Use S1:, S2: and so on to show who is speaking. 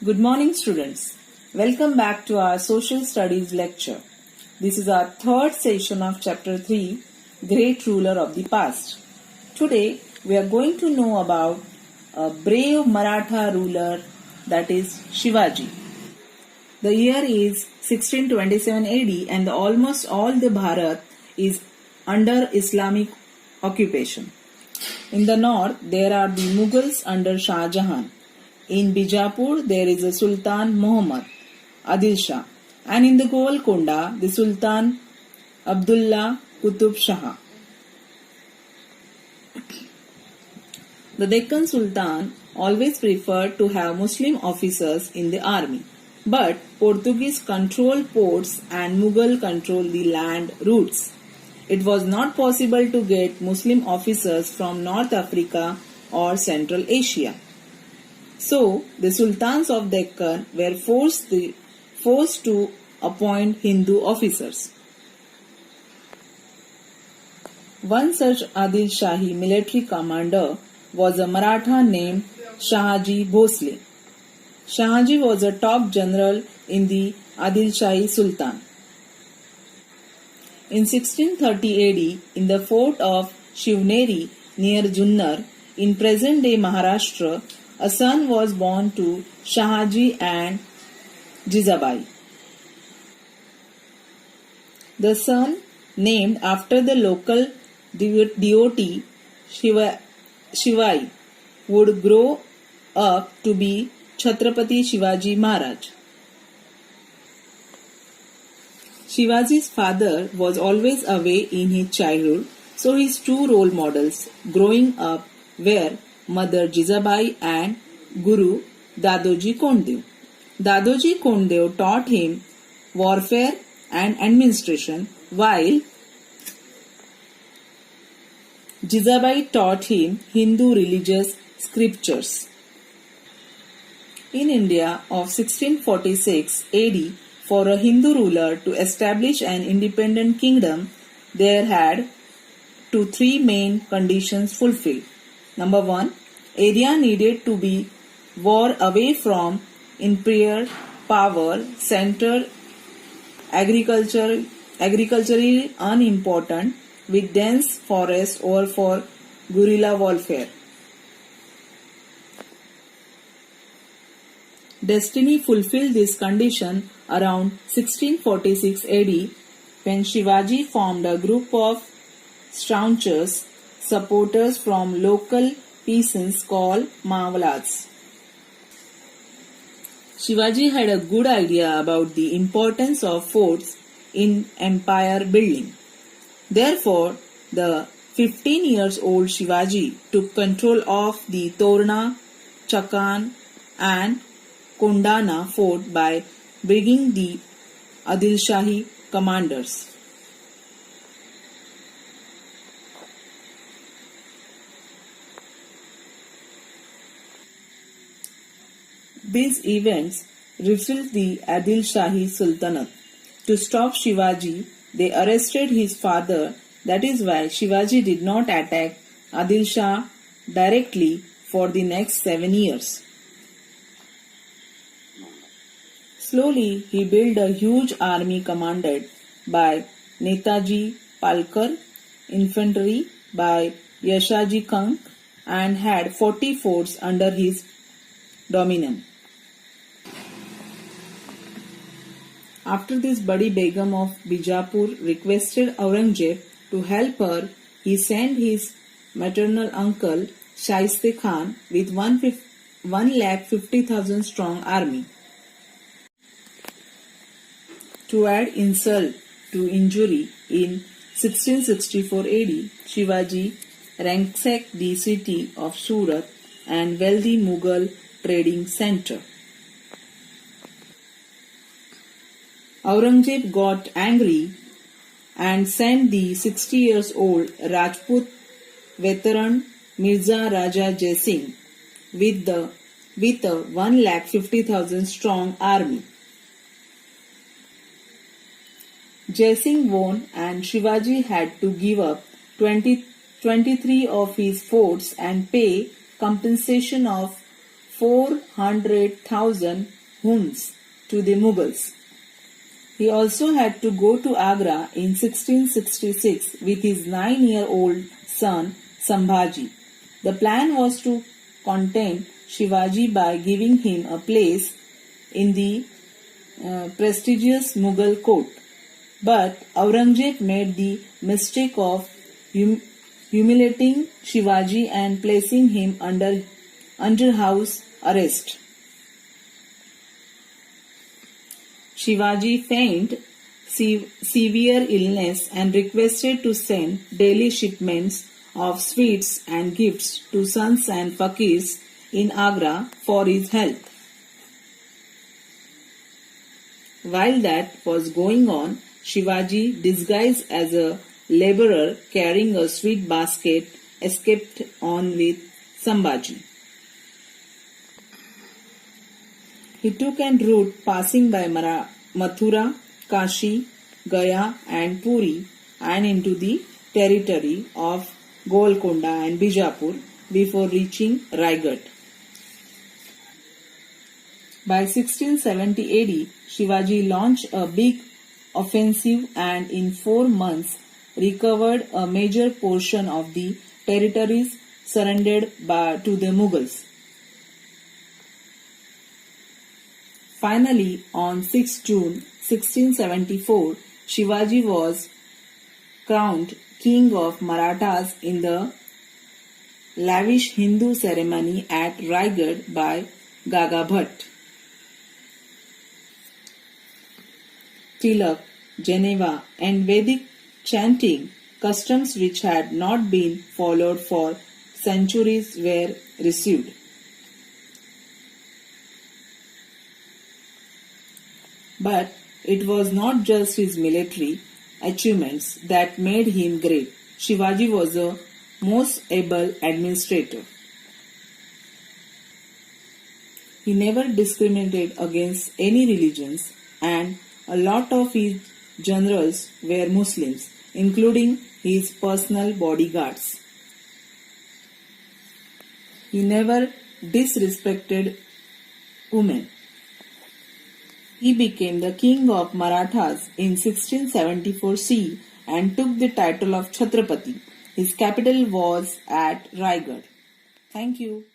S1: Good morning, students. Welcome back to our social studies lecture. This is our third session of chapter 3, Great Ruler of the Past. Today, we are going to know about a brave Maratha ruler, that is Shivaji. The year is 1627 AD and almost all the Bharat is under Islamic occupation. In the north, there are the Mughals under Shah Jahan. In Bijapur, there is a Sultan Muhammad Adil Shah, and in the Golconda, the Sultan Abdullah Qutub Shah. The Deccan Sultan always preferred to have Muslim officers in the army, but Portuguese controlled ports and Mughal controlled the land routes. It was not possible to get Muslim officers from North Africa or Central Asia. So, the Sultans of Deccan were forced to appoint Hindu officers. One such Adil Shahi military commander was a Maratha named Shahaji Bhosle. Shahaji was a top general in the Adil Shahi Sultan. In 1630 AD, in the fort of Shivneri near Junnar, in present-day Maharashtra, a son was born to Shahaji and Jizabai. The son, named after the local deity Shivai, would grow up to be Chhatrapati Shivaji Maharaj. Shivaji's father was always away in his childhood, so his two role models growing up were Mother Jizabai and Guru Dadoji Kondev. Dadoji Kondev taught him warfare and administration, while Jizabai taught him Hindu religious scriptures. In India of 1646 AD, for a Hindu ruler to establish an independent kingdom, there had to three main conditions fulfilled. Number 1, area needed to be war away from imperial power, center agriculturally unimportant, with dense forest or for guerrilla warfare. Destiny fulfilled this condition around 1646 AD when Shivaji formed a group of staunchest supporters from local peasants called Mavalas. Shivaji had a good idea about the importance of forts in empire building. Therefore, the 15-year-old Shivaji took control of the Torna, Chakan and Kondana fort by bringing the Adil Shahi commanders. These events refilled the Adil Shahi Sultanate. To stop Shivaji, they arrested his father. That is why Shivaji did not attack Adil Shah directly for the next 7 years. Slowly, he built a huge army commanded by Netaji Palkar, infantry by Yashaji Kank, and had 40 forts under his dominion. After this, Badi Begum of Bijapur requested Aurangzeb to help her. He sent his maternal uncle Shaiste Khan with 150,000 strong army. To add insult to injury, in 1664 AD, Shivaji ransacked the city of Surat, and wealthy Mughal trading center. Aurangzeb got angry and sent the 60-year-old Rajput veteran Mirza Raja Jai Singh with a 150,000 strong army. Jai Singh won, and Shivaji had to give up 23 of his forts and pay compensation of 400,000 Huns to the Mughals. He also had to go to Agra in 1666 with his 9-year-old son Sambhaji. The plan was to contain Shivaji by giving him a place in the prestigious Mughal court. But Aurangzeb made the mistake of humiliating Shivaji and placing him under house arrest. Shivaji feigned severe illness and requested to send daily shipments of sweets and gifts to sons and fakirs in Agra for his health. While that was going on, Shivaji, disguised as a laborer carrying a sweet basket, escaped on with Sambhaji. He took en route passing by Mathura, Kashi, Gaya and Puri and into the territory of Golconda and Bijapur before reaching Raigad. By 1670 AD, Shivaji launched a big offensive and in 4 months recovered a major portion of the territories surrendered to the Mughals. Finally, on 6 June 1674, Shivaji was crowned King of Marathas in the lavish Hindu ceremony at Raigad by Gaga Bhatt. Tilak, Geneva and Vedic chanting, customs which had not been followed for centuries, were received. But it was not just his military achievements that made him great. Shivaji was a most able administrator. He never discriminated against any religions, and a lot of his generals were Muslims, including his personal bodyguards. He never disrespected women. He became the king of Marathas in 1674 CE and took the title of Chhatrapati. His capital was at Raigad. Thank you.